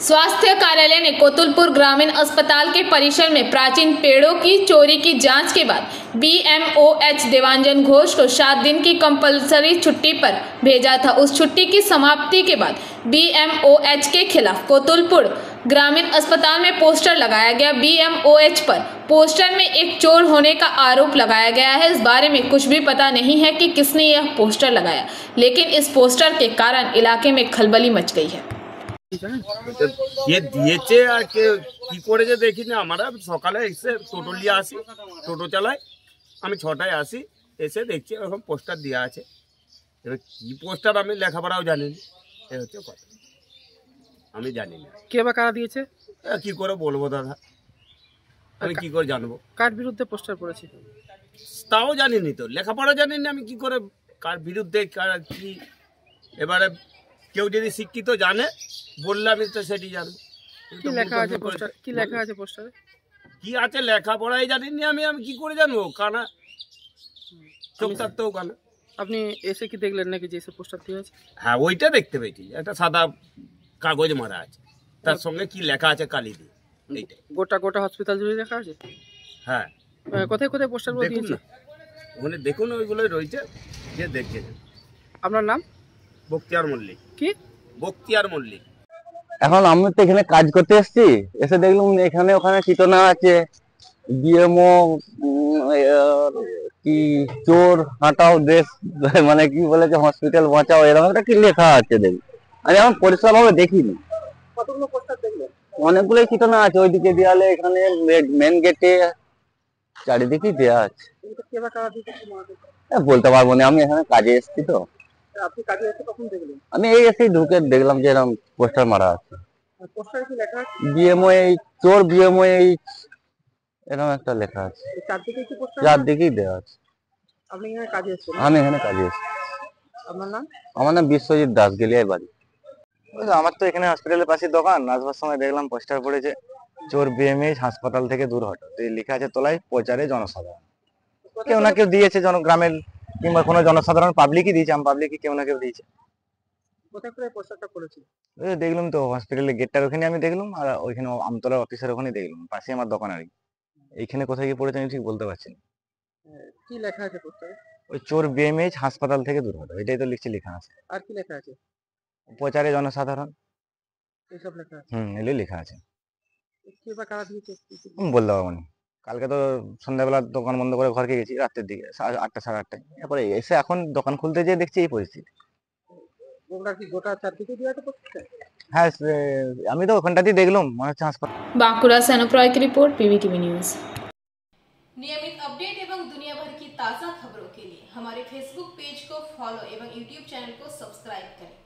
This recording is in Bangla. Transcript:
स्वास्थ्य कार्यालय ने कोतुलपुर ग्रामीण अस्पताल के परिसर में प्राचीन पेड़ों की चोरी की जांच के बाद बीएमओएच देवांजन घोष को 7 दिन की कंपलसरी छुट्टी पर भेजा था। उस छुट्टी की समाप्ति के बाद बीएमओएच के खिलाफ कोतुलपुर ग्रामीण अस्पताल में पोस्टर लगाया गया। बीएमओएच पर पोस्टर में एक चोर होने का आरोप लगाया गया है। इस बारे में कुछ भी पता नहीं है कि किसने यह पोस्टर लगाया, लेकिन इस पोस्टर के कारण इलाके में खलबली मच गई है। ये দিয়েছে আর কি করেছে দেখি না। আমরা সকালে এসে টোটো নিয়ে আসি, টোটো চালাই, আমি 6টায় আসি, এসে দেখছি এরকম পোস্টার দেওয়া আছে। এবার কি পোস্টার আমি লেখাপড়াও জানি না, এই হচ্ছে কথা, আমি জানি না কে বা কারা দিয়েছে। কি করে বলবো দাদা, আমি কি করে জানবো কার বিরুদ্ধে পোস্টার পড়েছে তাও জানি না, তো লেখাপড়া জানি না, আমি কি করে কার বিরুদ্ধে কার কি। এবারে কেউ যদি শিক্ষিত জানে বললে আমি তো সেটি জানবো। কি লেখা আছে পোস্টার, কি লেখা আছে পোস্টারে, কি আছে লেখাপড়াই জানি না, আমি কি করে জানবো। কানা চোখ থাকতেও কানা। আপনি এসে কি দেখলেন নাকি যে এসে পোস্টার দিয়ে আছে? হ্যাঁ, ওইটা দেখতে পেয়েছি, একটা সাদা কাগজ মারা আছে, তার সঙ্গে কি লেখা আছে কালি দিয়ে, এইটাই। গোটা গোটা হসপিটাল জুড়ে লেখা আছে। হ্যাঁ, কোথায় কোথায় পোস্টারগুলো দিয়েছে ওখানে দেখুন, ওইগুলোই রয়েছে, যে দেখে। আপনার নাম? বক্তিয়ার মল্লিক। কি? বক্তিয়ার মল্লিক। এখন আমি তো এখানে কাজ করতে এসেছি, এসে দেখলাম এখানে ওখানে ঠিকানা আছে, বিএমও কি চোর হাঁটাও দেশ, মানে কি বলেছে হসপিটাল বাঁচাও, এরকম একটা কি লেখা আছে দেখি। আমি এখন পরিষ্কার ভাবে দেখিনি। কতগুলো পোস্টার দেখলেন? অনেকগুলোই ঠিকানা আছে, ওইদিকে দেয়ালে, এখানে মেন গেটে, চারিদিকেই দেওয়া আছে। কে বা কারা দিয়েছে বলতে পারবো না, আমি এখানে কাজে এসেছি তো। আপনি কাজে এসে কখন দেখলেন? আমি এই এসেই ঢুকে দেখলাম যে এরকম পোস্টার মারা আছে। পোস্টারে কি লেখা আছে? বিএমওএইচ চোর, বিএমওএইচ এরকম একটা লেখা আছে। চারদিকে কি পোস্টার? চারদিকেই দেওয়া আছে। আপনি এখানে কাজে এসেছেন? আমি এখানে কাজে এসেছি। আপনার নাম? আমার নাম বিশ্বজিৎ দাস, গেলিয়ায় বাড়ি। আমার তো এখানে হসপিটালের পাশে দোকান, আসবার সময় দেখলাম পোস্টার পড়েছে, চোর বিএমএইচ হাসপাতাল থেকে দূর হটো, লেখা আছে তলায়, প্রচারে জনসাধারণ। কেউ না কেউ দিয়েছে, গ্রামের কিংবা কোনো জনসাধারণ পাবলিকই দিয়েছে, আমি পাবলিকই কেউ না কেউ দিয়েছে। কোথায় কোথায় পোস্টারটা পড়েছে? দেখলাম তো হসপিটালের গেটটার ওখানে আমি দেখলাম, আর ওইখানে আমতলার অফিসের ওখানে দেখলাম, পাশে আমার দোকান আর কি। এইখানে কোথায় গিয়ে পড়েছে আমি ঠিক বলতে পারছি না। কি লেখা আছে পোস্টারে? ওই চোর বিএমএইচ হাসপাতাল থেকে দূর হটো, এটাই তো লিখছি, লেখা আছে। আর কি লেখা আছে? প্রচারে জনসাধারণ, এইসব লেখা আছে। এগুলোই লেখা আছে। কে বা কারা দিয়েছে বলতে পারবো না। কালকে তো সন্ধ্যাবেলা দোকান বন্ধ করে ঘরকে গেছি, রাতের দিকে 8টা সাড়ে 8টায়, এরপরে এসে এখন দোকান খুলতে যেয়ে দেখছি এই পরিস্থিতি। গোটা চারদিকে দিয়ে আছে পোস্টার? হ্যাঁ, আমি তো ওখানটাতেই দেখলাম, মনে হচ্ছে হাসপাতাল। बांकुड़ा से अनुप रॉय की रिपोर्ट, पीवीटीवी न्यूज। नियमित अपडेट एवं दुनिया भर की ताज़ा खबरों के लिए हमारे फेसबुक पेज को फॉलो एवं यूट्यूब चैनल को सब्सक्राइब करें।